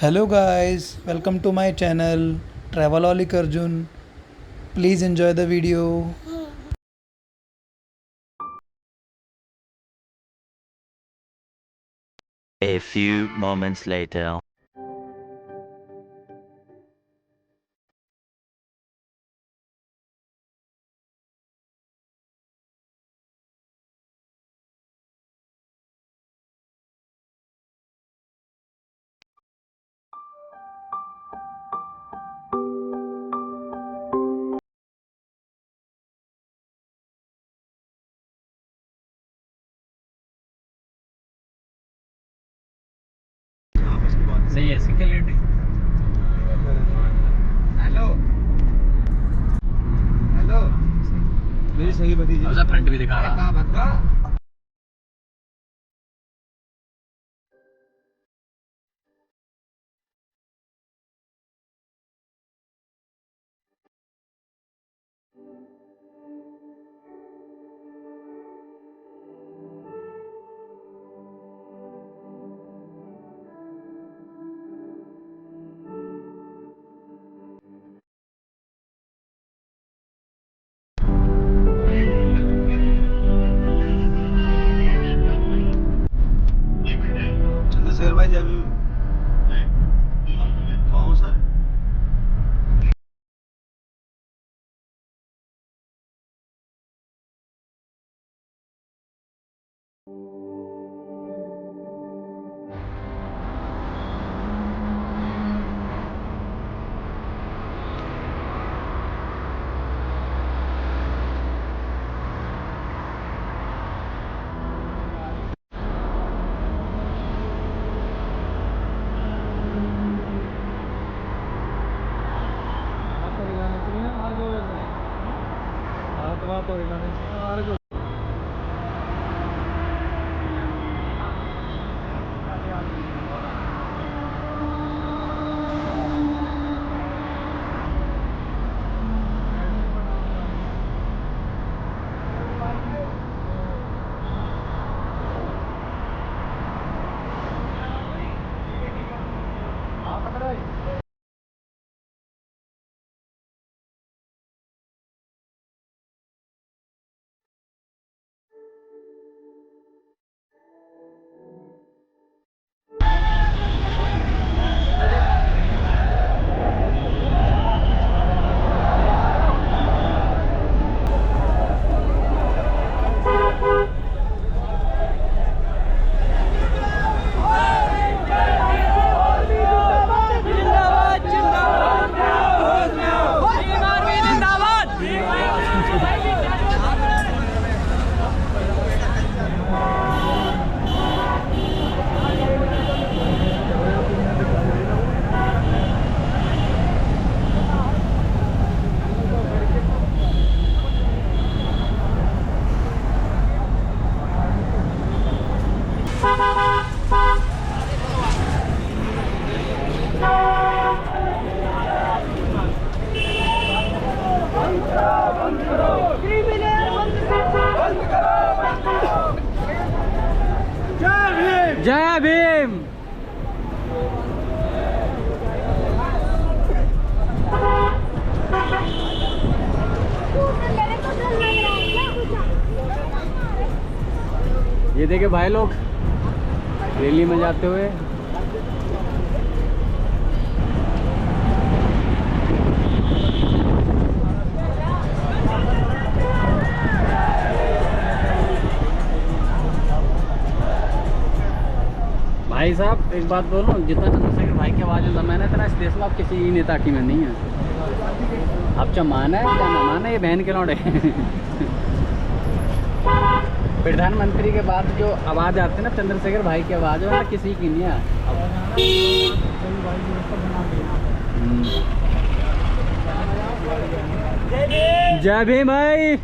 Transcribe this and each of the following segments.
Hello guys, welcome to my channel Travelolic Arjun. Please enjoy the video. A few moments later. सही है single landing. Hello hello मेरी सही भतीजी front भी दिखा रहा। चंद्रशेखर भाई जब कौन सा जय भीम। ये देखे भाई लोग रैली में जाते हुए। भाई साहब एक बात बोलूं, जितना चंद्रशेखर भाई की आवाज़ जमाना है इतना इस देश में आप किसी नेता की में नहीं है। आप चाहे माना है या ना माना, ये बहन के लौटे। प्रधानमंत्री के बाद जो आवाज़ आती है ना चंद्रशेखर भाई की आवाज़ है, वो किसी की नहीं है। जय भीम भाई।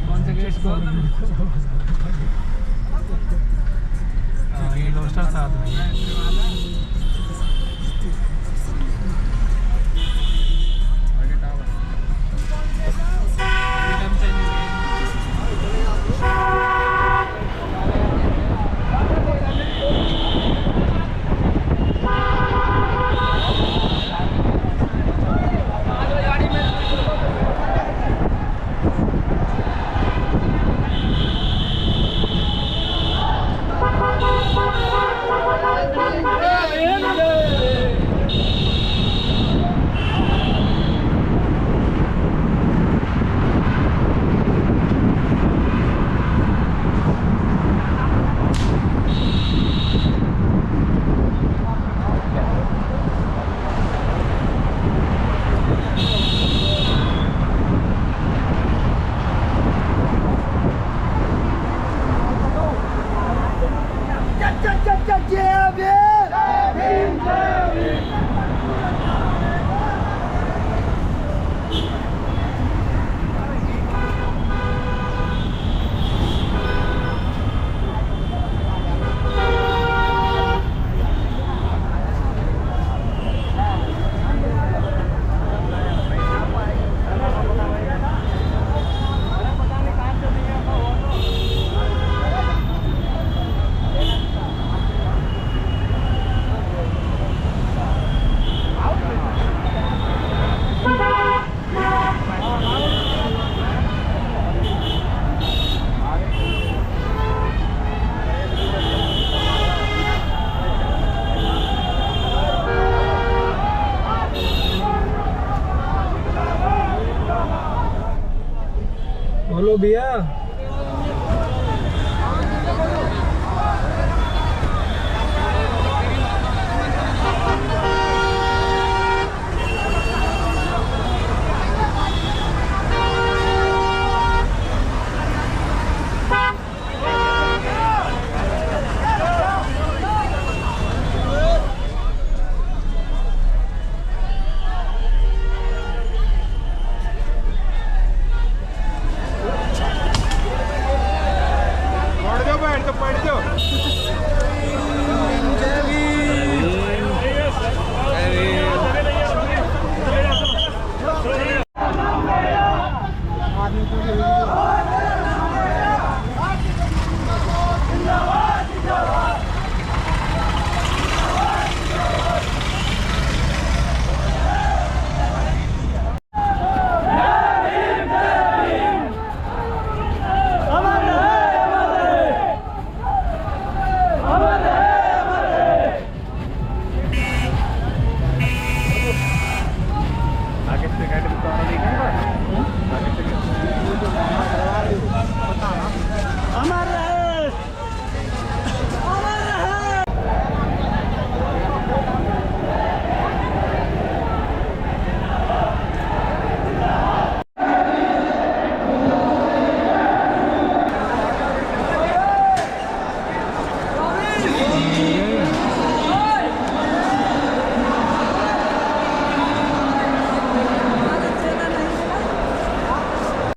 कौन से गेट ये दोस्त साथ में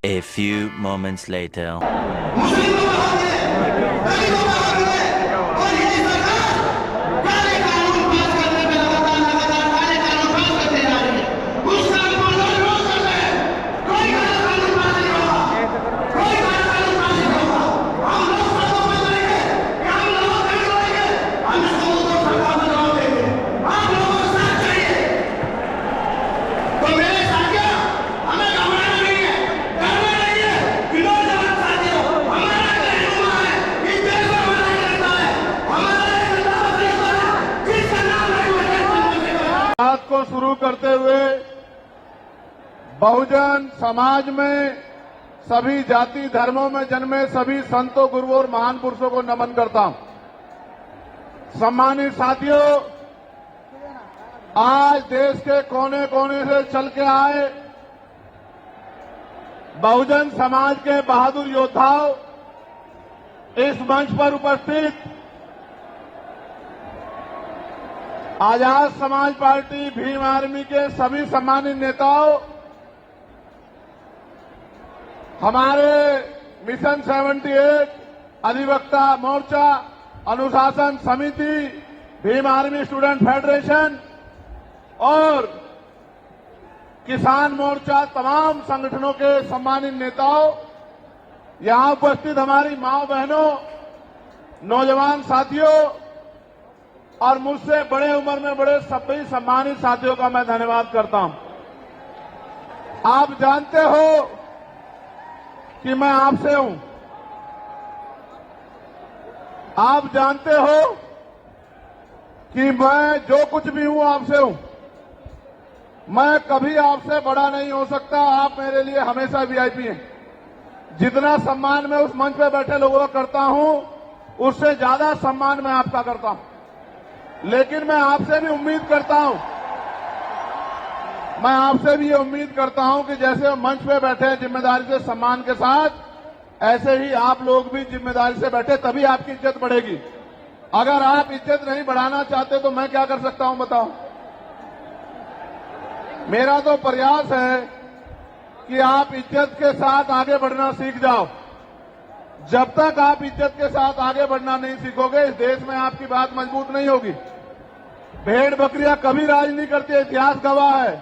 A few moments later. बात को शुरू करते हुए बहुजन समाज में सभी जाति धर्मों में जन्मे सभी संतों गुरुओं और महान पुरुषों को नमन करता हूं। सम्मानित साथियों, आज देश के कोने कोने से चल के आए बहुजन समाज के बहादुर योद्धाओं, इस मंच पर उपस्थित आजाद समाज पार्टी भीम आर्मी के सभी सम्मानित नेताओं, हमारे मिशन 78 अधिवक्ता मोर्चा, अनुशासन समिति, भीम आर्मी स्टूडेंट फेडरेशन और किसान मोर्चा, तमाम संगठनों के सम्मानित नेताओं, यहां उपस्थित हमारी माओ बहनों, नौजवान साथियों और मुझसे बड़े उम्र में बड़े सभी सम्मानित साथियों का मैं धन्यवाद करता हूं। आप जानते हो कि मैं आपसे हूं। आप जानते हो कि मैं जो कुछ भी हूं आपसे हूं। मैं कभी आपसे बड़ा नहीं हो सकता। आप मेरे लिए हमेशा वीआईपी हैं। जितना सम्मान मैं उस मंच पर बैठे लोगों का करता हूं, उससे ज्यादा सम्मान मैं आपका करता हूं। लेकिन मैं आपसे भी उम्मीद करता हूं, मैं आपसे भी ये उम्मीद करता हूं कि जैसे मंच पे बैठे हैं जिम्मेदारी से सम्मान के साथ, ऐसे ही आप लोग भी जिम्मेदारी से बैठे, तभी आपकी इज्जत बढ़ेगी। अगर आप इज्जत नहीं बढ़ाना चाहते तो मैं क्या कर सकता हूं बताओ। मेरा तो प्रयास है कि आप इज्जत के साथ आगे बढ़ना सीख जाओ। जब तक आप इज्जत के साथ आगे बढ़ना नहीं सीखोगे, इस देश में आपकी बात मजबूत नहीं होगी। भेड़ बकरियां कभी राज नहीं करती, इतिहास गवाह है।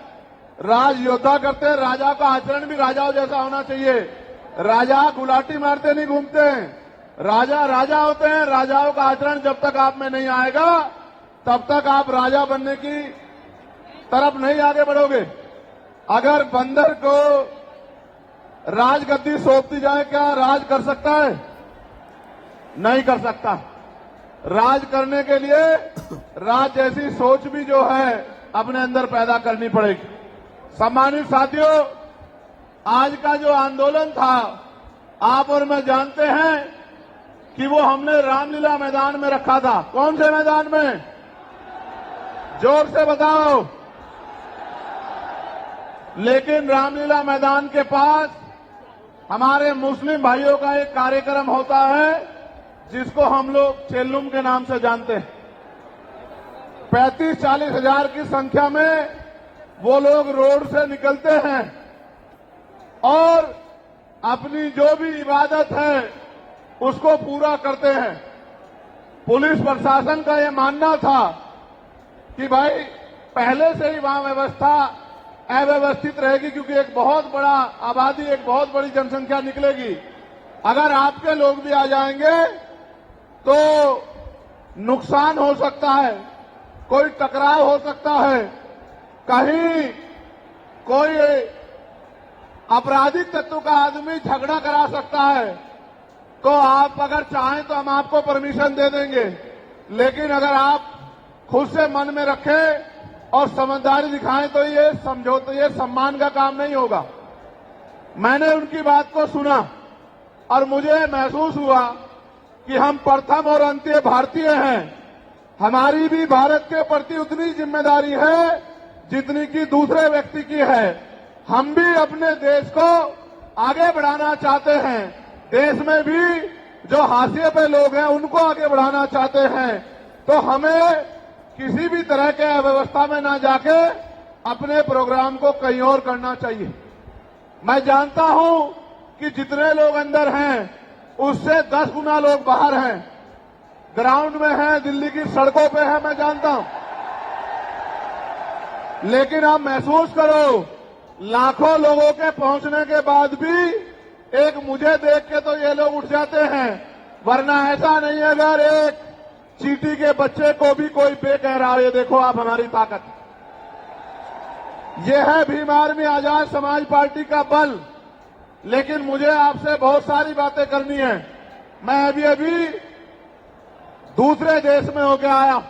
राज योद्धा करते हैं। राजा का आचरण भी राजाओं जैसा होना चाहिए। राजा गुलाटी मारते नहीं घूमते हैं। राजा राजा होते हैं। राजाओं का आचरण जब तक आप में नहीं आएगा, तब तक आप राजा बनने की तरफ नहीं आगे बढ़ोगे। अगर बंदर को राजगद्दी सौंपती जाए, क्या राज कर सकता है? नहीं कर सकता। राज करने के लिए राज जैसी सोच भी जो है अपने अंदर पैदा करनी पड़ेगी। सम्मानित साथियों, आज का जो आंदोलन था, आप और मैं जानते हैं कि वो हमने रामलीला मैदान में रखा था। कौन से मैदान में? जोर से बताओ। लेकिन रामलीला मैदान के पास हमारे मुस्लिम भाइयों का एक कार्यक्रम होता है जिसको हम लोग चेल्लुम के नाम से जानते हैं। 35-40 हजार की संख्या में वो लोग रोड से निकलते हैं और अपनी जो भी इबादत है उसको पूरा करते हैं। पुलिस प्रशासन का ये मानना था कि भाई पहले से ही वहां व्यवस्था अव्यवस्थित रहेगी, क्योंकि एक बहुत बड़ा आबादी, एक बहुत बड़ी जनसंख्या निकलेगी। अगर आपके लोग भी आ जाएंगे तो नुकसान हो सकता है, कोई टकराव हो सकता है, कहीं कोई आपराधिक तत्व का आदमी झगड़ा करा सकता है। तो आप अगर चाहें तो हम आपको परमिशन दे देंगे, लेकिन अगर आप खुद से मन में रखें और समझदारी दिखाएं तो ये समझौते, ये सम्मान का काम नहीं होगा। मैंने उनकी बात को सुना और मुझे महसूस हुआ कि हम प्रथम और अंत्य भारतीय हैं। हमारी भी भारत के प्रति उतनी जिम्मेदारी है जितनी कि दूसरे व्यक्ति की है। हम भी अपने देश को आगे बढ़ाना चाहते हैं। देश में भी जो हाशिए पे लोग हैं उनको आगे बढ़ाना चाहते हैं। तो हमें किसी भी तरह के अव्यवस्था में ना जाके अपने प्रोग्राम को कहीं और करना चाहिए। मैं जानता हूं कि जितने लोग अंदर हैं उससे 10 गुना लोग बाहर हैं, ग्राउंड में हैं, दिल्ली की सड़कों पे हैं, मैं जानता हूं। लेकिन आप महसूस करो, लाखों लोगों के पहुंचने के बाद भी एक मुझे देख के तो ये लोग उठ जाते हैं, वरना ऐसा नहीं है अगर एक चींटी के बच्चे को भी कोई बे कह रहा है। ये देखो आप हमारी ताकत, ये है भीम आर्मी आजाद समाज पार्टी का बल। लेकिन मुझे आपसे बहुत सारी बातें करनी है। मैं अभी दूसरे देश में होके आया।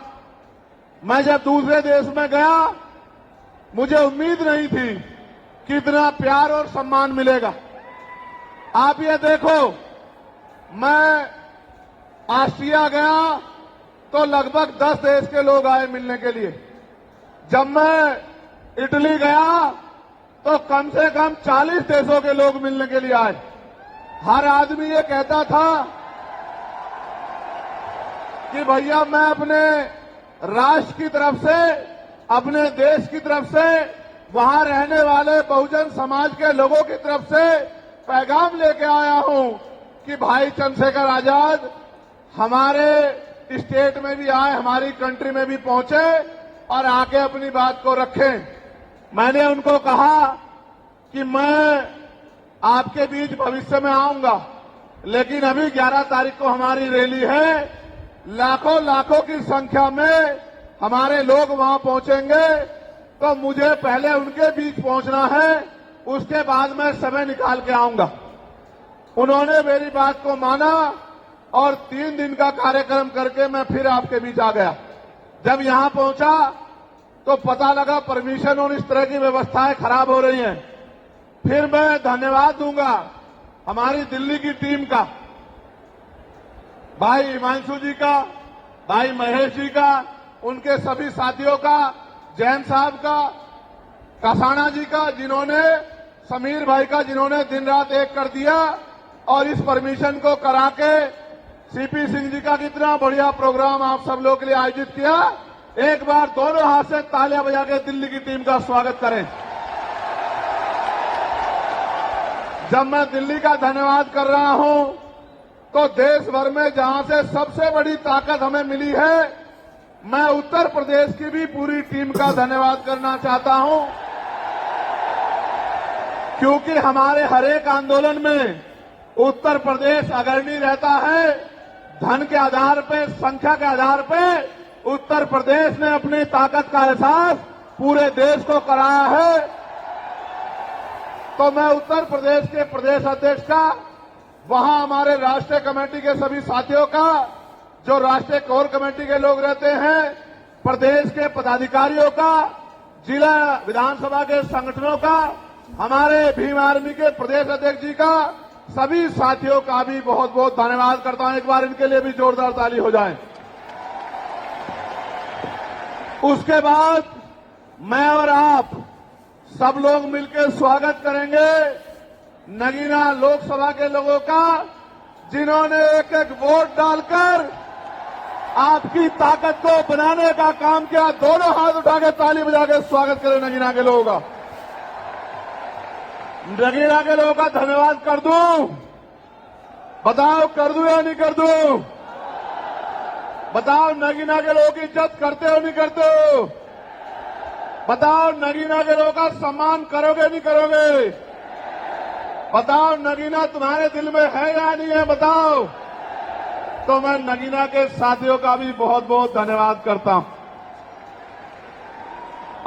मैं जब दूसरे देश में गया, मुझे उम्मीद नहीं थी कि इतना प्यार और सम्मान मिलेगा। आप ये देखो, मैं ऑस्ट्रिया गया तो लगभग 10 देश के लोग आए मिलने के लिए। जब मैं इटली गया तो कम से कम 40 देशों के लोग मिलने के लिए आए। हर आदमी ये कहता था कि भैया मैं अपने राष्ट्र की तरफ से, अपने देश की तरफ से, वहां रहने वाले बहुजन समाज के लोगों की तरफ से पैगाम लेके आया हूं कि भाई चंद्रशेखर आजाद हमारे स्टेट में भी आए, हमारी कंट्री में भी पहुंचे और आके अपनी बात को रखें। मैंने उनको कहा कि मैं आपके बीच भविष्य में आऊंगा, लेकिन अभी 11 तारीख को हमारी रैली है, लाखों लाखों की संख्या में हमारे लोग वहां पहुंचेंगे, तो मुझे पहले उनके बीच पहुंचना है, उसके बाद मैं समय निकाल के आऊंगा। उन्होंने मेरी बात को माना और 3 दिन का कार्यक्रम करके मैं फिर आपके बीच आ गया। जब यहां पहुंचा तो पता लगा परमिशन और इस तरह की व्यवस्थाएं खराब हो रही हैं। फिर मैं धन्यवाद दूंगा हमारी दिल्ली की टीम का, भाई हिमांशु जी का, भाई महेश जी का, उनके सभी साथियों का, जैन साहब का, कासाना जी का, जिन्होंने, समीर भाई का, जिन्होंने दिन रात एक कर दिया और इस परमिशन को करा के, सीपी सिंह जी का कितना बढ़िया प्रोग्राम आप सब लोगों के लिए आयोजित किया। एक बार दोनों हाथ से तालियां बजा के दिल्ली की टीम का स्वागत करें। जब मैं दिल्ली का धन्यवाद कर रहा हूं तो देश भर में जहां से सबसे बड़ी ताकत हमें मिली है, मैं उत्तर प्रदेश की भी पूरी टीम का धन्यवाद करना चाहता हूं, क्योंकि हमारे हर एक आंदोलन में उत्तर प्रदेश अग्रणी रहता है। धन के आधार पर, संख्या के आधार पर उत्तर प्रदेश ने अपनी ताकत का एहसास पूरे देश को कराया है। तो मैं उत्तर प्रदेश के प्रदेश अध्यक्ष का, वहां हमारे राष्ट्रीय कमेटी के सभी साथियों का, जो राष्ट्रीय कोर कमेटी के लोग रहते हैं, प्रदेश के पदाधिकारियों का, जिला विधानसभा के संगठनों का, हमारे भीम आर्मी के प्रदेश अध्यक्ष जी का, सभी साथियों का भी बहुत बहुत धन्यवाद करता हूं। एक बार इनके लिए भी जोरदार ताली हो जाए। उसके बाद मैं और आप सब लोग मिलकर स्वागत करेंगे नगीना लोकसभा के लोगों का, जिन्होंने एक एक वोट डालकर आपकी ताकत को बनाने का काम किया। दोनों हाथ उठा के ताली बजा के स्वागत करें नगीना के लोगों का। नगीना के लोगों का धन्यवाद कर दूं? बताओ कर दूं या नहीं कर दूं? बताओ नगीना के लोगों की इज्जत करते हो नहीं करते हो? बताओ नगीना के लोगों का सम्मान करोगे नहीं करोगे? बताओ नगीना तुम्हारे दिल में है या नहीं है? बताओ। तो मैं नगीना के साथियों का भी बहुत बहुत धन्यवाद करता हूं।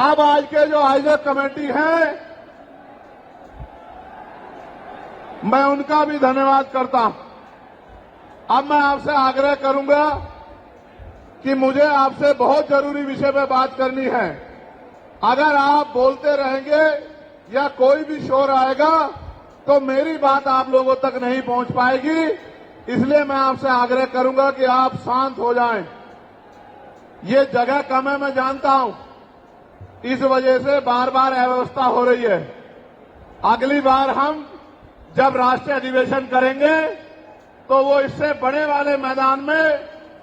अब आज के जो आयोजक कमेटी है, मैं उनका भी धन्यवाद करता हूं। अब मैं आपसे आग्रह करूंगा कि मुझे आपसे बहुत जरूरी विषय पर बात करनी है। अगर आप बोलते रहेंगे या कोई भी शोर आएगा तो मेरी बात आप लोगों तक नहीं पहुंच पाएगी, इसलिए मैं आपसे आग्रह करूंगा कि आप शांत हो जाएं। ये जगह कम है, मैं जानता हूं, इस वजह से बार बार अव्यवस्था हो रही है। अगली बार हम जब राष्ट्रीय अधिवेशन करेंगे तो वो इससे बड़े वाले मैदान में,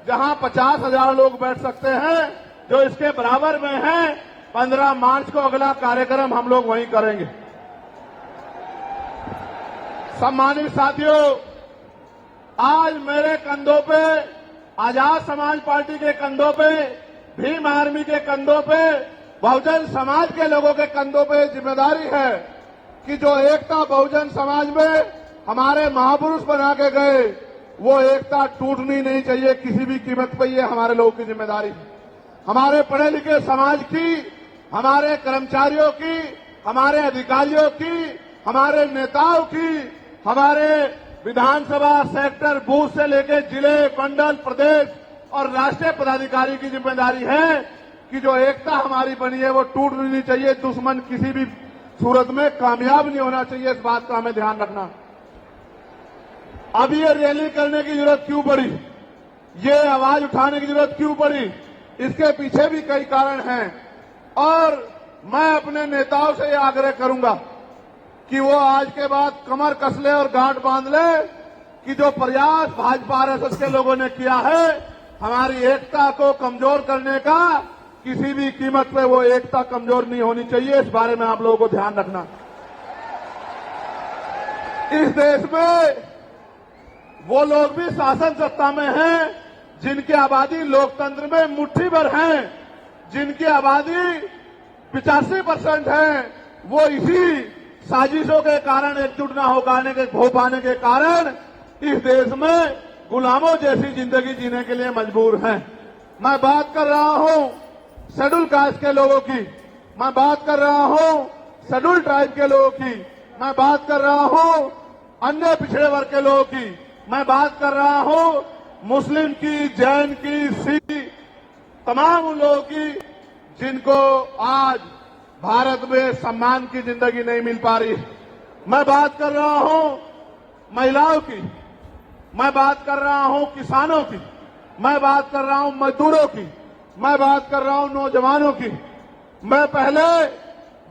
जहां 50,000 लोग बैठ सकते हैं, जो इसके बराबर में है, 15 मार्च को अगला कार्यक्रम हम लोग वहीं करेंगे। सम्मानित साथियों, आज मेरे कंधों पे, आजाद समाज पार्टी के कंधों पे, भीम आर्मी के कंधों पे, बहुजन समाज के लोगों के कंधों पे जिम्मेदारी है कि जो एकता बहुजन समाज में हमारे महापुरुष बना के गए, वो एकता टूटनी नहीं चाहिए किसी भी कीमत पर। ये हमारे लोगों की जिम्मेदारी है। हमारे पढ़े लिखे समाज की, हमारे कर्मचारियों की, हमारे अधिकारियों की, हमारे नेताओं की, हमारे विधानसभा सेक्टर बूथ से लेकर जिले, मंडल, प्रदेश और राष्ट्रीय पदाधिकारी की जिम्मेदारी है कि जो एकता हमारी बनी है वो टूटनी नहीं चाहिए। दुश्मन किसी भी सूरत में कामयाब नहीं होना चाहिए, इस बात का हमें ध्यान रखना। अब ये रैली करने की जरूरत क्यों पड़ी, ये आवाज उठाने की जरूरत क्यों पड़ी, इसके पीछे भी कई कारण हैं और मैं अपने नेताओं से यह आग्रह करूंगा कि वो आज के बाद कमर कस ले और गांठ बांध ले कि जो प्रयास भाजपा आरएसएस के लोगों ने किया है हमारी एकता को कमजोर करने का, किसी भी कीमत पे वो एकता कमजोर नहीं होनी चाहिए। इस बारे में आप लोगों को ध्यान रखना। इस देश में वो लोग भी शासन सत्ता में हैं जिनकी आबादी लोकतंत्र में मुट्ठी भर हैं, जिनकी आबादी 85% है, वो इसी साजिशों के कारण, एकजुट न हो पाने के कारण इस देश में गुलामों जैसी जिंदगी जीने के लिए मजबूर हैं। मैं बात कर रहा हूं शेड्यूल कास्ट के लोगों की, मैं बात कर रहा हूं शेड्यूल ट्राइब के लोगों की, मैं बात कर रहा हूं अन्य पिछड़े वर्ग के लोगों की, मैं बात कर रहा हूं मुस्लिम की, जैन की, सिख, तमाम उन लोगों की जिनको आज भारत में सम्मान की जिंदगी नहीं मिल पा रही। मैं बात कर रहा हूं महिलाओं की, मैं बात कर रहा हूं किसानों की, मैं बात कर रहा हूं मजदूरों की, मैं बात कर रहा हूं नौजवानों की। मैं पहले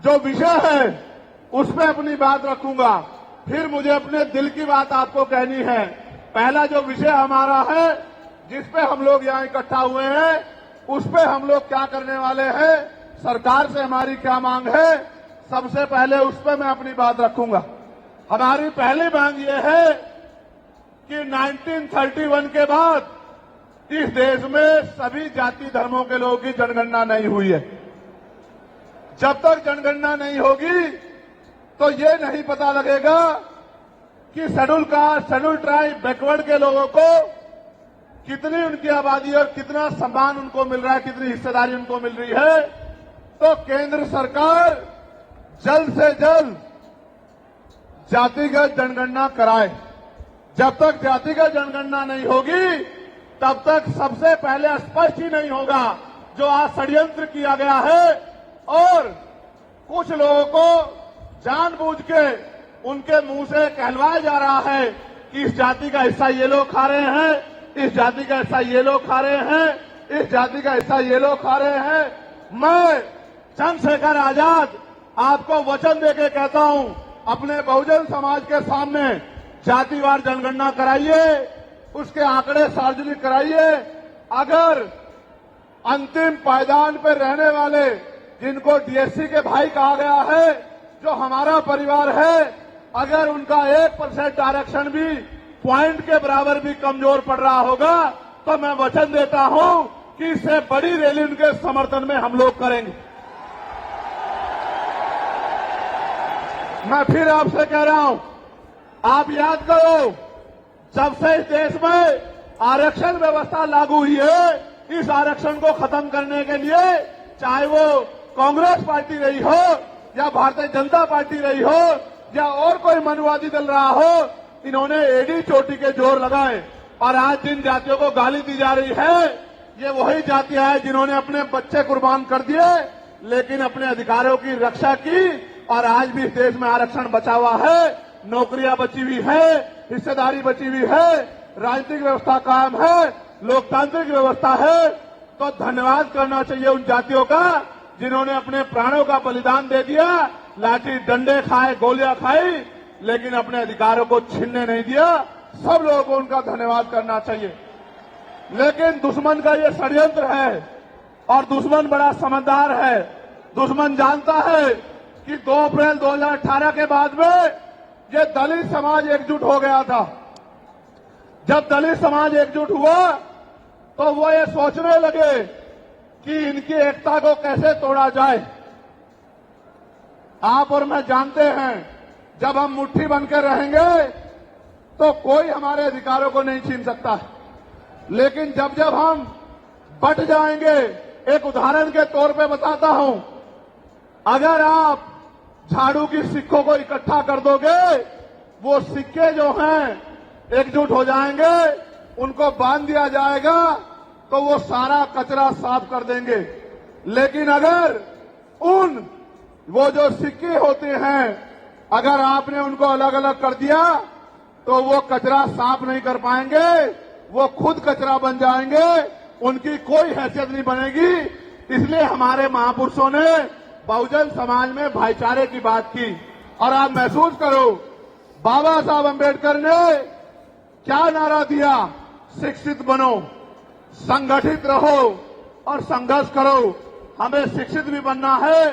जो विषय है उस पर अपनी बात रखूंगा, फिर मुझे अपने दिल की बात आपको कहनी है। पहला जो विषय हमारा है, जिस पे हम लोग यहां इकट्ठा हुए हैं, उस पे हम लोग क्या करने वाले हैं, सरकार से हमारी क्या मांग है, सबसे पहले उस पे मैं अपनी बात रखूंगा। हमारी पहली मांग ये है कि 1931 के बाद इस देश में सभी जाति धर्मों के लोगों की जनगणना नहीं हुई है। जब तक जनगणना नहीं होगी तो ये नहीं पता लगेगा कि schedule caste, schedule tribe, backward के लोगों को कितनी उनकी आबादी और कितना सम्मान उनको मिल रहा है, कितनी हिस्सेदारी उनको मिल रही है। तो केंद्र सरकार जल्द से जल्द जातिगत जनगणना कराए। जब तक जातिगत जनगणना नहीं होगी तब तक सबसे पहले स्पष्ट ही नहीं होगा जो आज षड्यंत्र किया गया है और कुछ लोगों को जानबूझ के उनके मुंह से कहलवाया जा रहा है कि इस जाति का हिस्सा ये लोग खा रहे हैं, इस जाति का हिस्सा ये लोग खा रहे हैं, इस जाति का हिस्सा ये लोग खा रहे हैं। मैं चंद्रशेखर आजाद आपको वचन देके कहता हूं, अपने बहुजन समाज के सामने जातिवार जनगणना कराइए, उसके आंकड़े सार्वजनिक कराइए। अगर अंतिम पायदान पर रहने वाले, जिनको डीएससी के भाई कहा गया है, जो हमारा परिवार है, अगर उनका 1% आरक्षण भी पॉइंट के बराबर भी कमजोर पड़ रहा होगा तो मैं वचन देता हूं कि इससे बड़ी रैली उनके समर्थन में हम लोग करेंगे। मैं फिर आपसे कह रहा हूं, आप याद करो, जब से इस देश में आरक्षण व्यवस्था लागू हुई है, इस आरक्षण को खत्म करने के लिए चाहे वो कांग्रेस पार्टी रही हो या भारतीय जनता पार्टी रही हो या और कोई मनुवादी दल रहा हो, इन्होंने एडी चोटी के जोर लगाए। और आज जिन जातियों को गाली दी जा रही है, ये वही जातियां हैं जिन्होंने अपने बच्चे कुर्बान कर दिए लेकिन अपने अधिकारों की रक्षा की और आज भी इस देश में आरक्षण बचा हुआ है, नौकरियां बची हुई है, हिस्सेदारी बची हुई है, राजनीतिक व्यवस्था कायम है, लोकतांत्रिक व्यवस्था है। तो धन्यवाद करना चाहिए उन जातियों का जिन्होंने अपने प्राणों का बलिदान दे दिया, लाठी डंडे खाए, गोलियां खाई, लेकिन अपने अधिकारों को छीनने नहीं दिया। सब लोगों को उनका धन्यवाद करना चाहिए। लेकिन दुश्मन का ये षड्यंत्र है और दुश्मन बड़ा समझदार है। दुश्मन जानता है कि 2 अप्रैल 2018 के बाद में ये दलित समाज एकजुट हो गया था। जब दलित समाज एकजुट हुआ तो वो ये सोचने लगे कि इनकी एकता को कैसे तोड़ा जाए। आप और मैं जानते हैं, जब हम मुट्ठी बनकर रहेंगे तो कोई हमारे अधिकारों को नहीं छीन सकता। लेकिन जब जब हम बट जाएंगे, एक उदाहरण के तौर पे बताता हूं, अगर आप झाड़ू की सिक्कों को इकट्ठा कर दोगे, वो सिक्के जो हैं एकजुट हो जाएंगे, उनको बांध दिया जाएगा तो वो सारा कचरा साफ कर देंगे। लेकिन अगर वो जो सिक्के होते हैं, अगर आपने उनको अलग अलग कर दिया तो वो कचरा साफ नहीं कर पाएंगे, वो खुद कचरा बन जाएंगे, उनकी कोई हैसियत नहीं बनेगी। इसलिए हमारे महापुरुषों ने बहुजन समाज में भाईचारे की बात की। और आप महसूस करो, बाबा साहब अंबेडकर ने क्या नारा दिया? शिक्षित बनो, संगठित रहो और संघर्ष करो। हमें शिक्षित भी बनना है,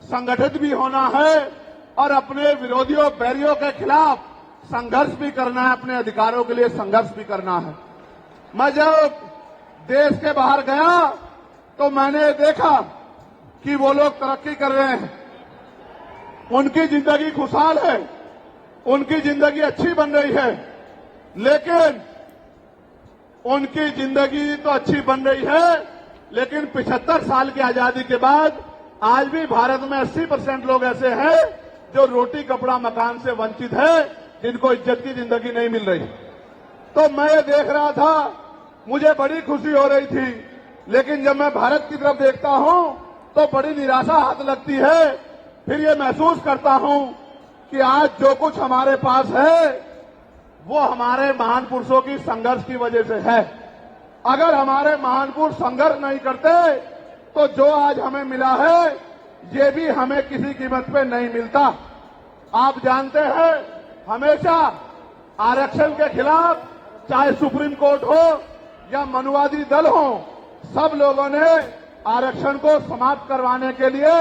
संगठित भी होना है और अपने विरोधियों बैरियों के खिलाफ संघर्ष भी करना है, अपने अधिकारों के लिए संघर्ष भी करना है। मैं जब देश के बाहर गया तो मैंने देखा कि वो लोग तरक्की कर रहे हैं, उनकी जिंदगी खुशहाल है, उनकी जिंदगी अच्छी बन रही है। लेकिन उनकी जिंदगी तो अच्छी बन रही है, लेकिन 75 साल की आजादी के बाद आज भी भारत में 80% लोग ऐसे हैं जो रोटी कपड़ा मकान से वंचित है, जिनको इज्जत की जिंदगी नहीं मिल रही। तो मैं ये देख रहा था, मुझे बड़ी खुशी हो रही थी। लेकिन जब मैं भारत की तरफ देखता हूं तो बड़ी निराशा हाथ लगती है। फिर ये महसूस करता हूं कि आज जो कुछ हमारे पास है वो हमारे महान पुरुषों की संघर्ष की वजह से है। अगर हमारे महान पुरुष संघर्ष नहीं करते तो जो आज हमें मिला है ये भी हमें किसी कीमत पे नहीं मिलता। आप जानते हैं, हमेशा आरक्षण के खिलाफ, चाहे सुप्रीम कोर्ट हो या मनुवादी दल हो, सब लोगों ने आरक्षण को समाप्त करवाने के लिए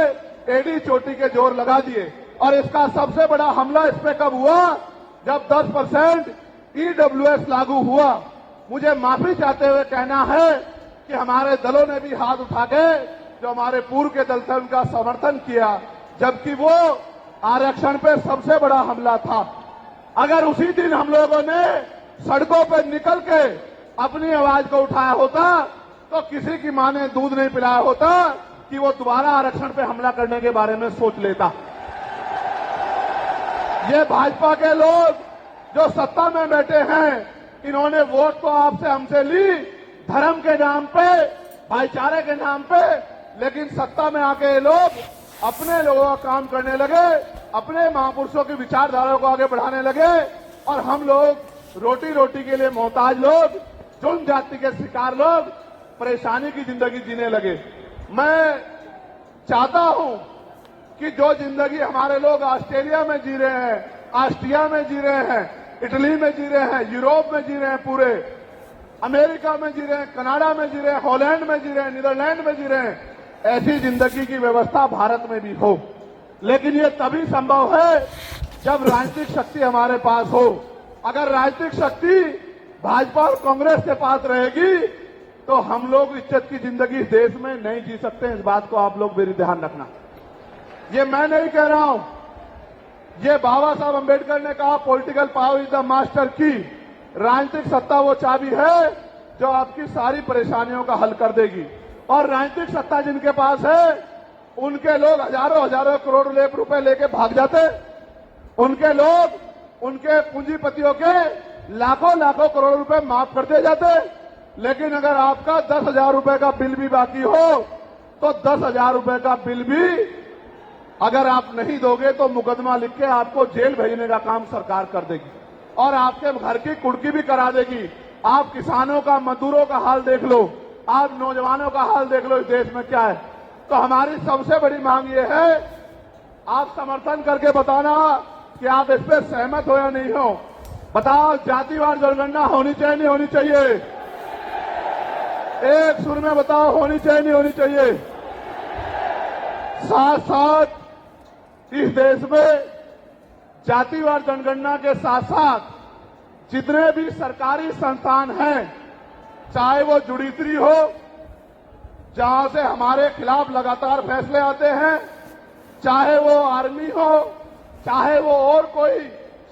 एड़ी चोटी के जोर लगा दिए। और इसका सबसे बड़ा हमला इस पे कब हुआ? जब 10% EWS लागू हुआ। मुझे माफी चाहते हुए कहना है कि हमारे दलों ने भी हाथ उठा के, जो हमारे पूर्व के दल थे, उनका समर्थन किया, जबकि वो आरक्षण पे सबसे बड़ा हमला था। अगर उसी दिन हम लोगों ने सड़कों पर निकल के अपनी आवाज को उठाया होता तो किसी की मां ने दूध नहीं पिलाया होता कि वो दोबारा आरक्षण पे हमला करने के बारे में सोच लेता। ये भाजपा के लोग जो सत्ता में बैठे हैं, इन्होंने वोट तो आपसे हमसे ली धर्म के नाम पे, भाईचारे के नाम पे, लेकिन सत्ता में आके ये लोग अपने लोगों का काम करने लगे, अपने महापुरुषों की विचारधारा को आगे बढ़ाने लगे और हम लोग रोटी रोटी के लिए मोहताज लोग, जुल्म जाति के शिकार लोग परेशानी की जिंदगी जीने लगे। मैं चाहता हूं कि जो जिंदगी हमारे लोग ऑस्ट्रेलिया में जी रहे हैं, ऑस्ट्रिया में जी रहे हैं, इटली में जी रहे हैं, यूरोप में जी रहे हैं, पूरे अमेरिका में जी रहे हैं, कनाडा में जी रहे हैं, हॉलैंड में जी रहे हैं, नीदरलैंड में जी रहे हैं, ऐसी जिंदगी की व्यवस्था भारत में भी हो। लेकिन ये तभी संभव है जब राजनीतिक शक्ति हमारे पास हो। अगर राजनीतिक शक्ति भाजपा और कांग्रेस के पास रहेगी तो हम लोग इज्जत की जिंदगी इस देश में नहीं जी सकते। इस बात को आप लोग मेरी ध्यान रखना। ये मैं नहीं कह रहा हूं, ये बाबा साहब अंबेडकर ने कहा, political power is the master की। राजनीतिक सत्ता वो चाबी है जो आपकी सारी परेशानियों का हल कर देगी। और राजनीतिक सत्ता जिनके पास है, उनके लोग हजारों हजारों करोड़ रुपए लेके भाग जाते। उनके लोग उनके पूंजीपतियों के लाखों लाखों करोड़ रुपए माफ करते जाते। लेकिन अगर आपका 10,000 रुपए का बिल भी बाकी हो तो 10,000 रुपए का बिल भी अगर आप नहीं दोगे तो मुकदमा लिख के आपको जेल भेजने का काम सरकार कर देगी और आपके घर की कुर्की भी करा देगी। आप किसानों का, मजदूरों का हाल देख लो, आप नौजवानों का हाल देख लो, इस देश में क्या है। तो हमारी सबसे बड़ी मांग ये है, आप समर्थन करके बताना कि आप इस पर सहमत हो या नहीं हो। बताओ, जातिवार जनगणना होनी चाहिए नहीं होनी चाहिए? एक सुर में बताओ, होनी चाहिए नहीं होनी चाहिए? साथ साथ इस देश में जातिवार जनगणना के साथ साथ जितने भी सरकारी संस्थान हैं, चाहे वो जुडिशरी हो, जहां से हमारे खिलाफ लगातार फैसले आते हैं, चाहे वो आर्मी हो, चाहे वो और कोई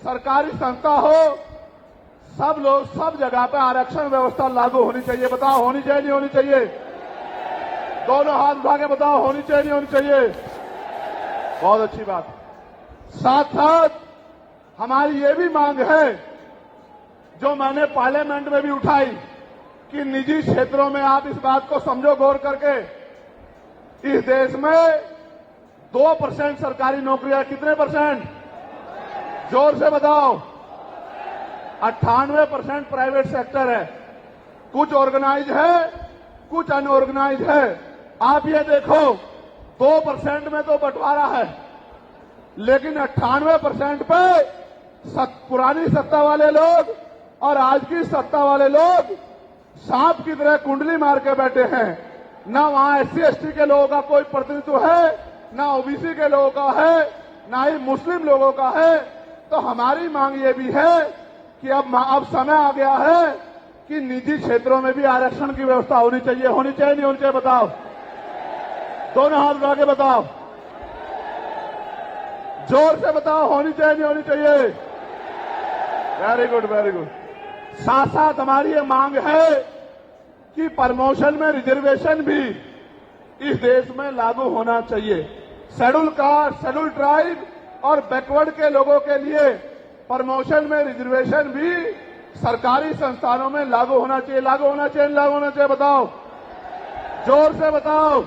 सरकारी संस्था हो, सब लोग सब जगह पे आरक्षण व्यवस्था लागू होनी चाहिए। बताओ होनी चाहिए नहीं होनी चाहिए? दोनों हाथ उठा के बताओ होनी चाहिए नहीं होनी चाहिए? बहुत अच्छी बात। साथ साथ हमारी ये भी मांग है, जो मैंने पार्लियामेंट में भी उठाई, कि निजी क्षेत्रों में आप इस बात को समझो गौर करके, इस देश में 2% सरकारी नौकरियां, कितने परसेंट? जोर से बताओ। 98% प्राइवेट सेक्टर है। कुछ ऑर्गेनाइज है, कुछ अनऑर्गेनाइज है। आप ये देखो, 2% में तो बंटवारा है, लेकिन 98% पे पुरानी सत्ता वाले लोग और आज की सत्ता वाले लोग सांप की तरह कुंडली मार के बैठे हैं। ना वहां SC/ST के लोगों का कोई प्रतिनिधित्व है, ना OBC के लोगों का है, ना ही मुस्लिम लोगों का है। तो हमारी मांग ये भी है कि अब समय आ गया है कि निजी क्षेत्रों में भी आरक्षण की व्यवस्था होनी चाहिए। होनी चाहिए नहीं होनी चाहिए? बताओ, दोनों हाथ उठा के बताओ, जोर से बताओ, होनी चाहिए नहीं होनी चाहिए? Very good, very good. साथ साथ हमारी ये मांग है कि प्रमोशन में रिजर्वेशन भी इस देश में लागू होना चाहिए। शेड्यूल कास्ट, शेड्यूल ट्राइब और बैकवर्ड के लोगों के लिए प्रमोशन में रिजर्वेशन भी सरकारी संस्थानों में लागू होना चाहिए। लागू होना चाहिए, लागू होना चाहिए? बताओ, जोर से बताओ।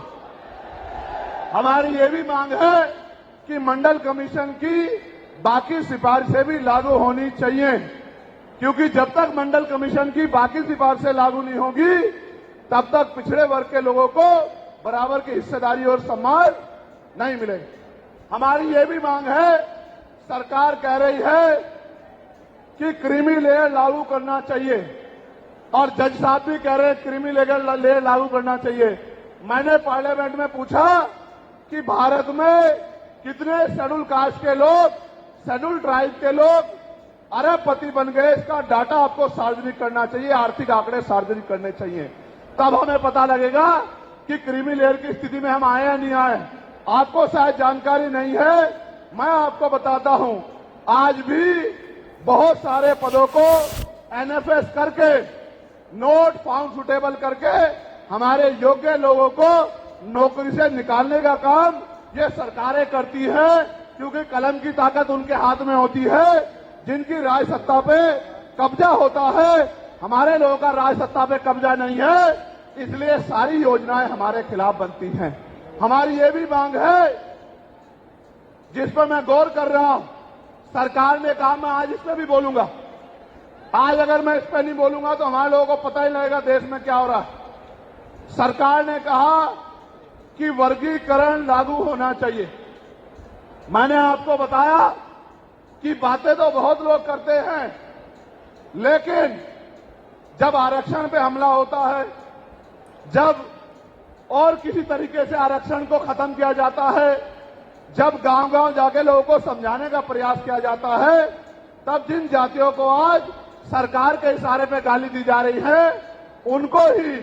हमारी ये भी मांग है कि मंडल कमीशन की बाकी सिफारिशें भी लागू होनी चाहिए, क्योंकि जब तक मंडल कमीशन की बाकी सिफारिशें लागू नहीं होगी, तब तक पिछड़े वर्ग के लोगों को बराबर की हिस्सेदारी और सम्मान नहीं मिलेगी। हमारी ये भी मांग है, सरकार कह रही है कि क्रीमी लेयर लागू करना चाहिए, और जज साहब भी कह रहे हैं क्रीमी लेयर लागू करना चाहिए। मैंने पार्लियामेंट में पूछा कि भारत में कितने शेड्यूल कास्ट के लोग, शेड्यूल ट्राइब के लोग अरबपति बन गए, इसका डाटा आपको सार्वजनिक करना चाहिए, आर्थिक आंकड़े सार्वजनिक करने चाहिए। तब हमें पता लगेगा कि क्रीमी लेयर की स्थिति में हम आए या नहीं आए। आपको शायद जानकारी नहीं है, मैं आपको बताता हूं, आज भी बहुत सारे पदों को NFS करके, नोट फाउंड सुटेबल करके हमारे योग्य लोगों को नौकरी से निकालने का काम ये सरकारें करती है, क्योंकि कलम की ताकत उनके हाथ में होती है। जिनकी राज सत्ता पे कब्जा होता है, हमारे लोगों का राज सत्ता पे कब्जा नहीं है, इसलिए सारी योजनाएं हमारे खिलाफ बनती हैं। हमारी ये भी मांग है, जिस पर मैं गौर कर रहा हूं, सरकार ने कहा, मैं आज इस पर भी बोलूंगा। आज अगर मैं इस पर नहीं बोलूंगा तो हमारे लोगों को पता ही लगेगा देश में क्या हो रहा है। सरकार ने कहा कि वर्गीकरण लागू होना चाहिए। मैंने आपको बताया कि बातें तो बहुत लोग करते हैं, लेकिन जब आरक्षण पे हमला होता है, जब और किसी तरीके से आरक्षण को खत्म किया जाता है, जब गांव-गांव जाके लोगों को समझाने का प्रयास किया जाता है, तब जिन जातियों को आज सरकार के इशारे पे गाली दी जा रही है, उनको ही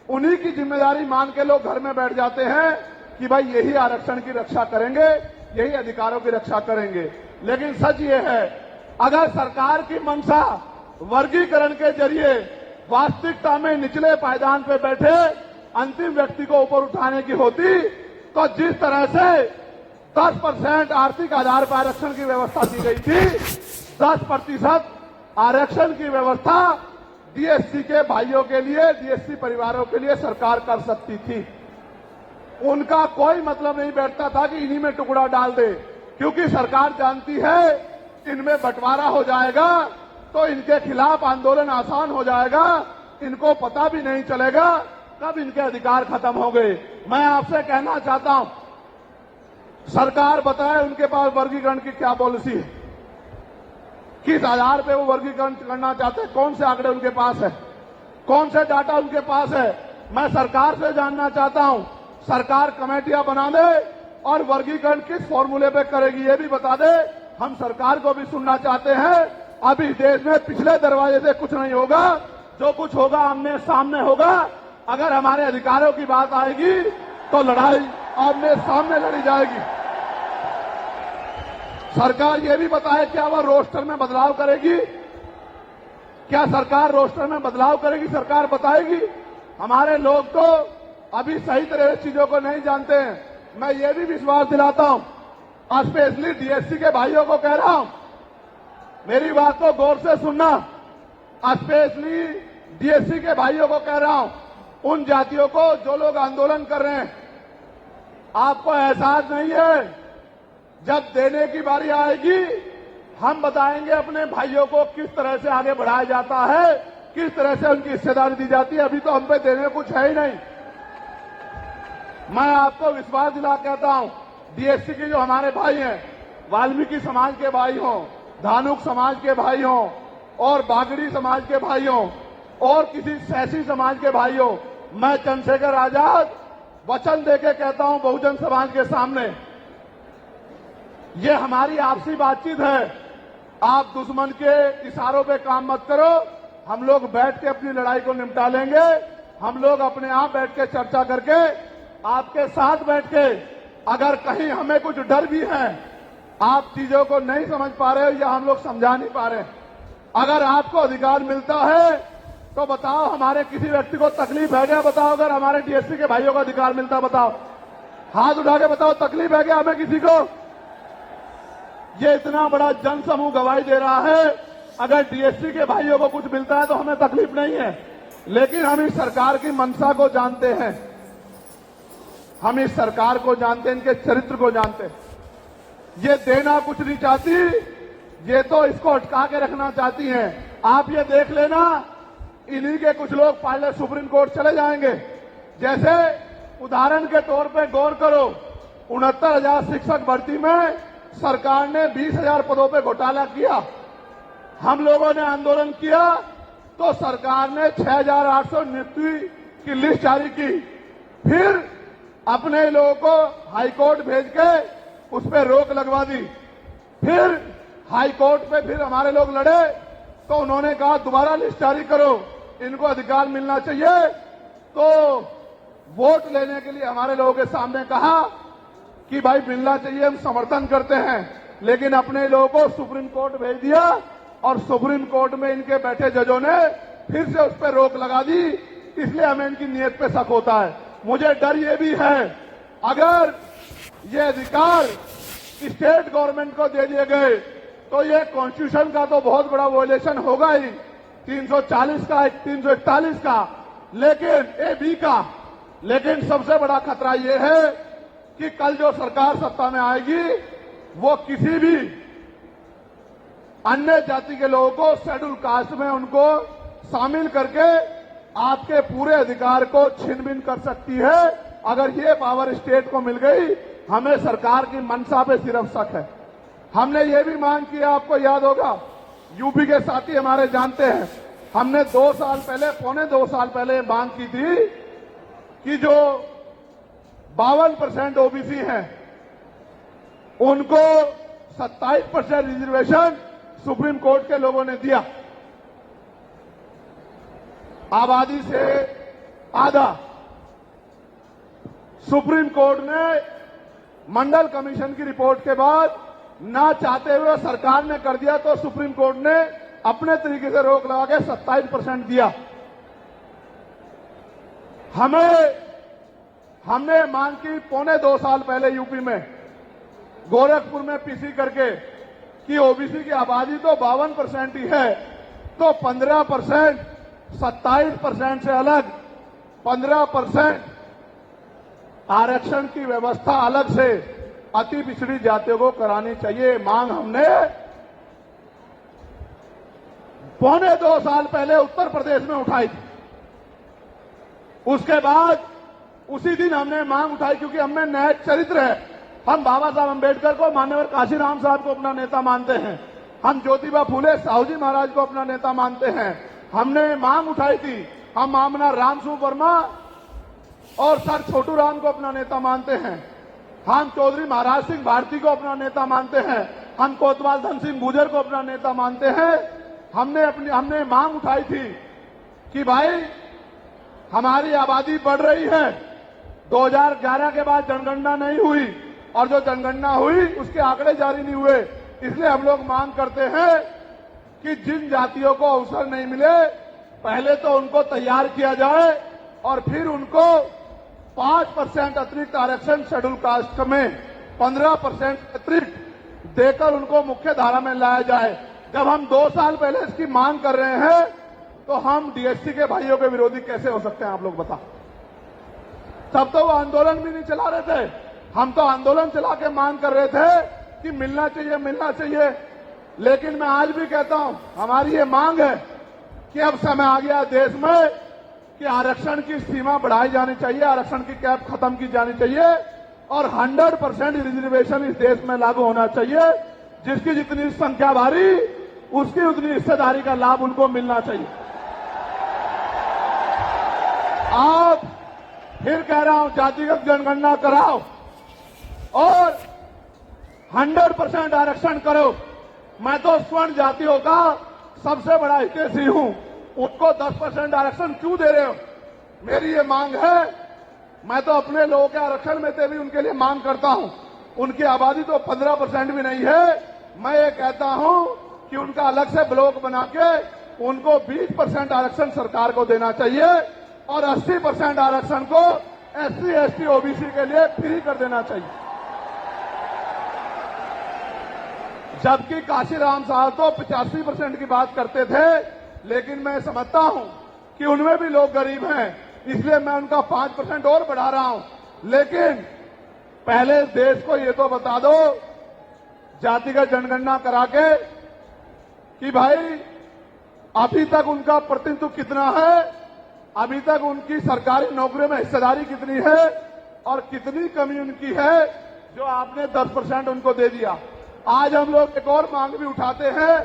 उन्हीं की जिम्मेदारी मान के लोग घर में बैठ जाते हैं कि भाई यही आरक्षण की रक्षा करेंगे, यही अधिकारों की रक्षा करेंगे। लेकिन सच ये है, अगर सरकार की मंशा वर्गीकरण के जरिए वास्तविकता में निचले पायदान पे बैठे अंतिम व्यक्ति को ऊपर उठाने की होती, तो जिस तरह से 10% आर्थिक आधार पर आरक्षण की व्यवस्था दी गई थी, 10% आरक्षण की व्यवस्था DSC के भाइयों के लिए, DSC परिवारों के लिए सरकार कर सकती थी। उनका कोई मतलब नहीं बैठता था कि इन्हीं में टुकड़ा डाल दे, क्योंकि सरकार जानती है इनमें बंटवारा हो जाएगा तो इनके खिलाफ आंदोलन आसान हो जाएगा, इनको पता भी नहीं चलेगा कब इनके अधिकार खत्म हो गए। मैं आपसे कहना चाहता हूं, सरकार बताए उनके पास वर्गीकरण की क्या पॉलिसी है, किस आधार पे वो वर्गीकरण करना चाहते हैं, कौन से आंकड़े उनके पास है, कौन से डाटा उनके पास है। मैं सरकार से जानना चाहता हूं, सरकार कमेटियां बना दे और वर्गीकरण किस फॉर्मूले पे करेगी ये भी बता दे, हम सरकार को भी सुनना चाहते हैं। अभी देश में पिछले दरवाजे से कुछ नहीं होगा, जो कुछ होगा आमने सामने होगा। अगर हमारे अधिकारों की बात आएगी तो लड़ाई आमने सामने लड़ी जाएगी। सरकार ये भी बताए क्या वह रोस्टर में बदलाव करेगी? क्या सरकार रोस्टर में बदलाव करेगी? सरकार बताएगी। हमारे लोग तो अभी सही तरह से चीजों को नहीं जानते हैं। मैं ये भी विश्वास दिलाता हूं, स्पेशली डीएससी के भाइयों को कह रहा हूं, मेरी बात को गौर से सुनना। स्पेशली डीएससी के भाइयों को कह रहा हूं, उन जातियों को जो लोग आंदोलन कर रहे हैं, आपको एहसास नहीं है, जब देने की बारी आएगी हम बताएंगे अपने भाइयों को किस तरह से आगे बढ़ाया जाता है, किस तरह से उनकी हिस्सेदारी दी जाती है। अभी तो हम पे देने कुछ है ही नहीं। मैं आपको विश्वास दिला कहता हूं, डीएससी के जो हमारे भाई हैं, वाल्मीकि समाज के भाई हों, धानुक समाज के भाई हों, और बागड़ी समाज के भाई हों, और किसी सैसी समाज के भाई हों, मैं चंद्रशेखर आजाद वचन देके कहता हूं बहुजन समाज के सामने, ये हमारी आपसी बातचीत है। आप दुश्मन के इशारों पे काम मत करो। हम लोग बैठ के अपनी लड़ाई को निपटा लेंगे। हम लोग अपने आप बैठ के चर्चा करके आपके साथ बैठ के, अगर कहीं हमें कुछ डर भी है, आप चीजों को नहीं समझ पा रहे हो या हम लोग समझा नहीं पा रहे, अगर आपको अधिकार मिलता है तो बताओ, हमारे किसी व्यक्ति को तकलीफ है क्या? बताओ, अगर हमारे डीएससी के भाइयों को अधिकार मिलता, बताओ, हाथ उठा के बताओ, तकलीफ है क्या हमें किसी को? ये इतना बड़ा जन समूह गवाही दे रहा है, अगर डीएससी के भाइयों को कुछ मिलता है तो हमें तकलीफ नहीं है। लेकिन हम इस सरकार की मंशा को जानते हैं, हम इस सरकार को जानते हैं, इनके चरित्र को जानते हैं। ये देना कुछ नहीं चाहती, ये तो इसको अटका के रखना चाहती हैं। आप ये देख लेना, इन्हीं के कुछ लोग पहले सुप्रीम कोर्ट चले जाएंगे। जैसे उदाहरण के तौर पे गौर करो, 69,000 शिक्षक भर्ती में सरकार ने 20,000 पदों पे घोटाला किया। हम लोगों ने आंदोलन किया तो सरकार ने 6,800 नियुक्ति की लिस्ट जारी की। फिर अपने लोगों को हाईकोर्ट भेज के उस पर रोक लगवा दी। फिर हाईकोर्ट पे फिर हमारे लोग लड़े तो उन्होंने कहा दोबारा लिस्ट जारी करो, इनको अधिकार मिलना चाहिए। तो वोट लेने के लिए हमारे लोगों के सामने कहा कि भाई मिलना चाहिए, हम समर्थन करते हैं, लेकिन अपने लोगों को सुप्रीम कोर्ट भेज दिया और सुप्रीम कोर्ट में इनके बैठे जजों ने फिर से उस पर रोक लगा दी। इसलिए हमें इनकी नीयत पे शक होता है। मुझे डर ये भी है, अगर ये अधिकार स्टेट गवर्नमेंट को दे दिए गए तो ये कॉन्स्टिट्यूशन का तो बहुत बड़ा वॉयलेशन होगा ही, 340 का, 341 का, लेकिन ए-बी का। लेकिन सबसे बड़ा खतरा ये है कि कल जो सरकार सत्ता में आएगी वो किसी भी अन्य जाति के लोगों को शेड्यूल कास्ट में उनको शामिल करके आपके पूरे अधिकार को छीन बीन कर सकती है। अगर ये पावर स्टेट को मिल गई, हमें सरकार की मंशा पे सिर्फ शक है। हमने ये भी मांग किया, आपको याद होगा, यूपी के साथी हमारे जानते हैं, हमने 2 साल पहले, पौने 2 साल पहले मांग की थी कि जो 52% ओबीसी हैं उनको 27% रिजर्वेशन सुप्रीम कोर्ट के लोगों ने दिया। आबादी से आधा सुप्रीम कोर्ट ने मंडल कमीशन की रिपोर्ट के बाद ना चाहते हुए सरकार ने कर दिया, तो सुप्रीम कोर्ट ने अपने तरीके से रोक लगा के 27% दिया। हमने मांग की पौने 2 साल पहले यूपी में गोरखपुर में पीसी करके कि ओबीसी की आबादी तो 52% ही है, तो 15%, 27% से अलग 15% आरक्षण की व्यवस्था अलग से अति पिछड़ी जातियों को करानी चाहिए। मांग हमने पौने 2 साल पहले उत्तर प्रदेश में उठाई थी। उसके बाद उसी दिन हमने मांग उठाई, क्योंकि हमें न्याय चरित्र है। हम बाबा साहब अम्बेडकर को, मान्यवर काशीराम साहब को अपना नेता मानते हैं। हम ज्योतिबा फूले साहू जी महाराज को अपना नेता मानते हैं। हमने मांग उठाई थी, हम मामना रामसू वर्मा और सर छोटू राम को अपना नेता मानते हैं। हम चौधरी महाराज सिंह भारती को अपना नेता मानते हैं। हम कोतवाल धन सिंह गुर्जर को अपना नेता मानते हैं। हमने मांग उठाई थी कि भाई हमारी आबादी बढ़ रही है। 2011 के बाद जनगणना नहीं हुई और जो जनगणना हुई उसके आंकड़े जारी नहीं हुए। इसलिए हम लोग मांग करते हैं कि जिन जातियों को अवसर नहीं मिले पहले तो उनको तैयार किया जाए और फिर उनको 5% अतिरिक्त आरक्षण शेड्यूल कास्ट में 15% अतिरिक्त देकर उनको मुख्य धारा में लाया जाए। जब हम 2 साल पहले इसकी मांग कर रहे हैं तो हम डीएससी के भाइयों के विरोधी कैसे हो सकते हैं, आप लोग बताओ। तब तो वो आंदोलन भी नहीं चला रहे थे, हम तो आंदोलन चला के मांग कर रहे थे कि मिलना चाहिए मिलना चाहिए। लेकिन मैं आज भी कहता हूं हमारी ये मांग है कि अब समय आ गया देश में कि आरक्षण की सीमा बढ़ाई जानी चाहिए, आरक्षण की कैप खत्म की जानी चाहिए और 100% रिजर्वेशन इस देश में लागू होना चाहिए। जिसकी जितनी संख्या भारी उसकी उतनी हिस्सेदारी का लाभ उनको मिलना चाहिए। आप फिर कह रहा हूं जातिगत जनगणना कराओ और 100% आरक्षण करो। मैं तो स्वर्ण जातियों का सबसे बड़ा हितैषी हूं, उनको 10% आरक्षण क्यों दे रहे हो? मेरी ये मांग है। मैं तो अपने लोगों के आरक्षण में से भी उनके लिए मांग करता हूं। उनकी आबादी तो 15% भी नहीं है। मैं ये कहता हूं कि उनका अलग से ब्लॉक बना के उनको 20% आरक्षण सरकार को देना चाहिए और 80% आरक्षण को SC, ST, OBC के लिए फ्री कर देना चाहिए। जबकि काशीराम साहब तो 85% की बात करते थे, लेकिन मैं समझता हूं कि उनमें भी लोग गरीब हैं, इसलिए मैं उनका 5% और बढ़ा रहा हूं। लेकिन पहले देश को ये तो बता दो जातिगत जनगणना करा के कि भाई अभी तक उनका प्रतिनिधित्व कितना है, अभी तक उनकी सरकारी नौकरियों में हिस्सेदारी कितनी है और कितनी कमी उनकी है जो आपने 10% उनको दे दिया। आज हम लोग एक और मांग भी उठाते हैं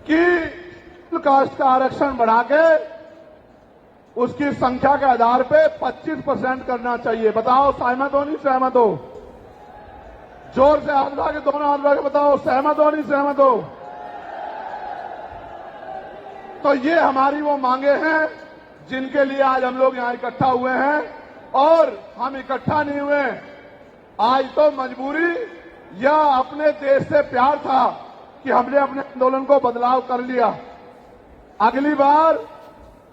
कि कास्ट का आरक्षण बढ़ा के उसकी संख्या के आधार पे 25% करना चाहिए। बताओ सहमत हो नहीं सहमत हो? जोर से हाथ उठा के दोनों हाथ उठा के बताओ सहमत हो नहीं सहमत हो? तो ये हमारी वो मांगे हैं जिनके लिए आज हम लोग यहां इकट्ठा हुए हैं। और हम इकट्ठा नहीं हुए आज तो मजबूरी या अपने देश से प्यार था कि हमने अपने आंदोलन को बदलाव कर लिया। अगली बार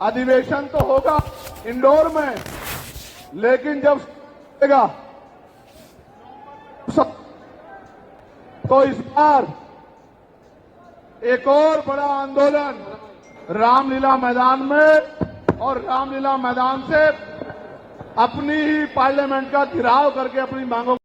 अधिवेशन तो होगा इंदौर में, लेकिन जब होगा तो इस बार एक और बड़ा आंदोलन रामलीला मैदान में और रामलीला मैदान से अपनी ही पार्लियामेंट का घेराव करके अपनी मांगों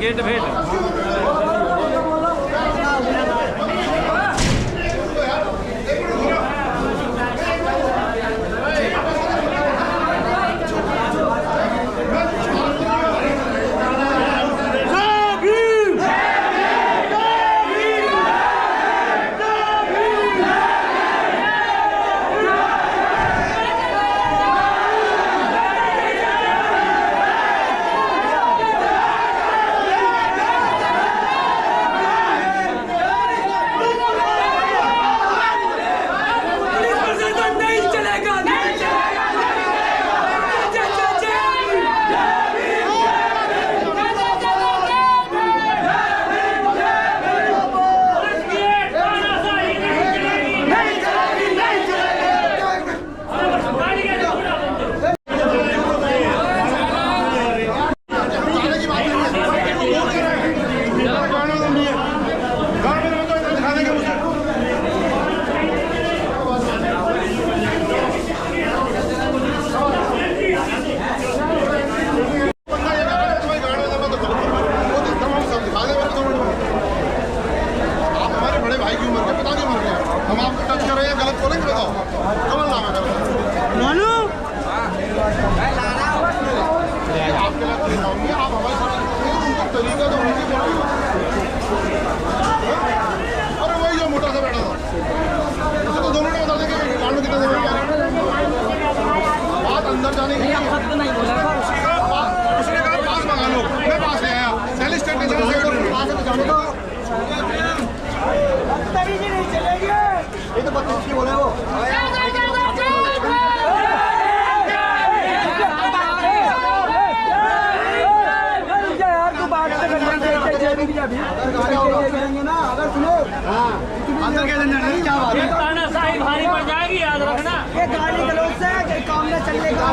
गेट भेट तानाशाही भारी पड़ जाएगी, याद रखना। ये गाली गलौज से काम में चलने का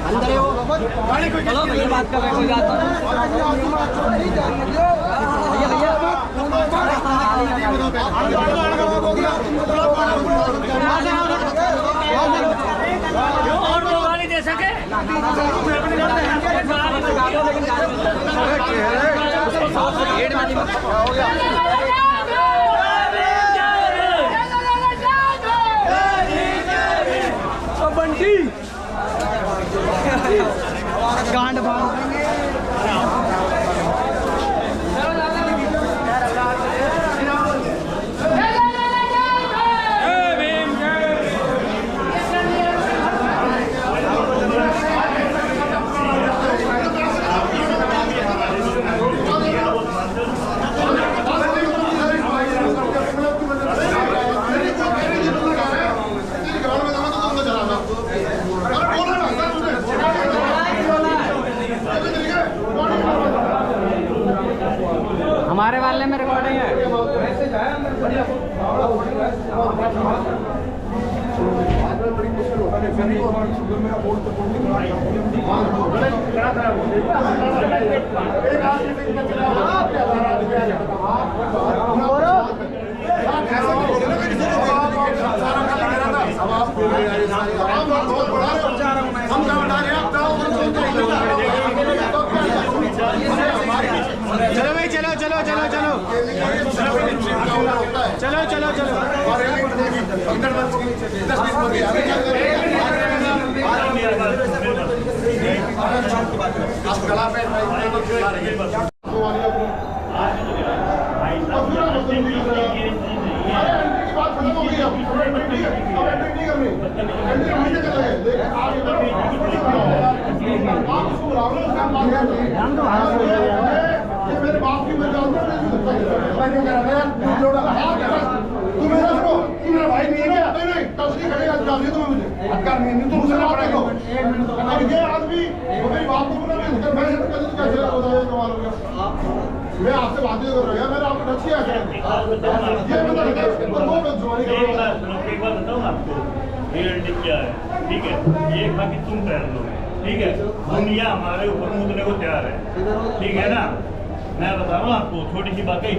अंदर है वो ये बात कर रहे कोई बात और दो गाली दे सके बंटी गांड बांध हमारे वाले में रिकॉर्डिंग है। चलो भाई, चलो चलो चलो चलो चलो चलो चलो मेरे बाप की मैं जानता हूँ तू मेरा सुनो, तू मेरा भाई नहीं है क्या? नहीं तस्वीर करेगा चाहिए तुम्हें मुझे हटकर नहीं तो मुझे पड़ेगा। अब ये आदमी वो मेरी बाप को बोला मैं कैसे बताया कमाल हो गया। मैं आपसे बातें कर रहा हूँ, मैंने आपको टच किया है ये बता वो जुबानी कर रहा हूँ। एक बात बताऊँ आपको, रियलिटी क्या है, ठीक है? ये बाकी तुम पहन लो, ठीक है? दुनिया हमारे ऊपर मुदने को तैयार है, ठीक है ना? मैं बता रहा हूँ आपको, छोटी सी बात है।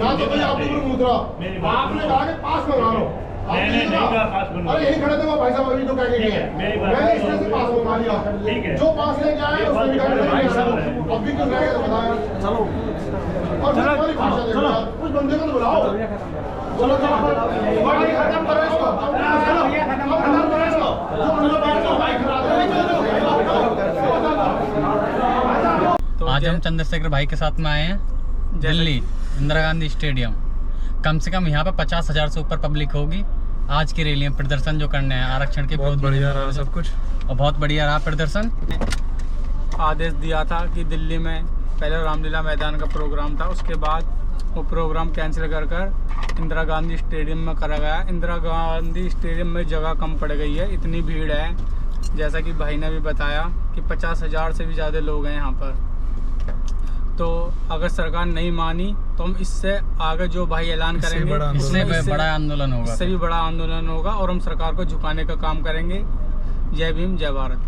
मेरी बात आपने कहा कि पास मंगा लो, मैंने नहीं कहा पास बनवा अरे यही खड़े थे वो भाई साहब अभी तो कह के ठीक गए है, मेरी बात मैंने सुनो। इसने से पास बनवा लिया ठीक है। जो पास लेके आए ये उसने बात भी कहा तुम्हारे भाई साहब है। अब भी क्यों कहेगा तो बताया चलो और फिर हमारी भाषा देखो यार, कुछ बंदे को तो बुलाओ चलो चलो भाई खत्म करो इसको चलो खत्म करो इसको जो मतलब बात को भाई खड़ा तो आज हम चंद्रशेखर भाई के साथ में आए हैं दिल्ली इंदिरा गांधी स्टेडियम। कम से कम यहाँ पे 50,000 से ऊपर पब्लिक होगी। आज की रैली में प्रदर्शन जो करने हैं आरक्षण के बहुत बढ़िया रहा सब कुछ और बहुत बढ़िया रहा प्रदर्शन। आदेश दिया था कि दिल्ली में पहले रामलीला मैदान का प्रोग्राम था, उसके बाद वो प्रोग्राम कैंसिल कर इंदिरा गांधी स्टेडियम में करा गया। इंदिरा गांधी स्टेडियम में जगह कम पड़ गई है, इतनी भीड़ है जैसा कि भाई ने भी बताया कि 50,000 से भी ज़्यादा लोग हैं यहाँ पर। तो अगर सरकार नहीं मानी तो हम इससे आगे जो भाई ऐलान करेंगे इससे बड़ा आंदोलन होगा। इससे भी बड़ा आंदोलन होगा और हम सरकार को झुकाने का काम करेंगे। जय भीम जय भारत।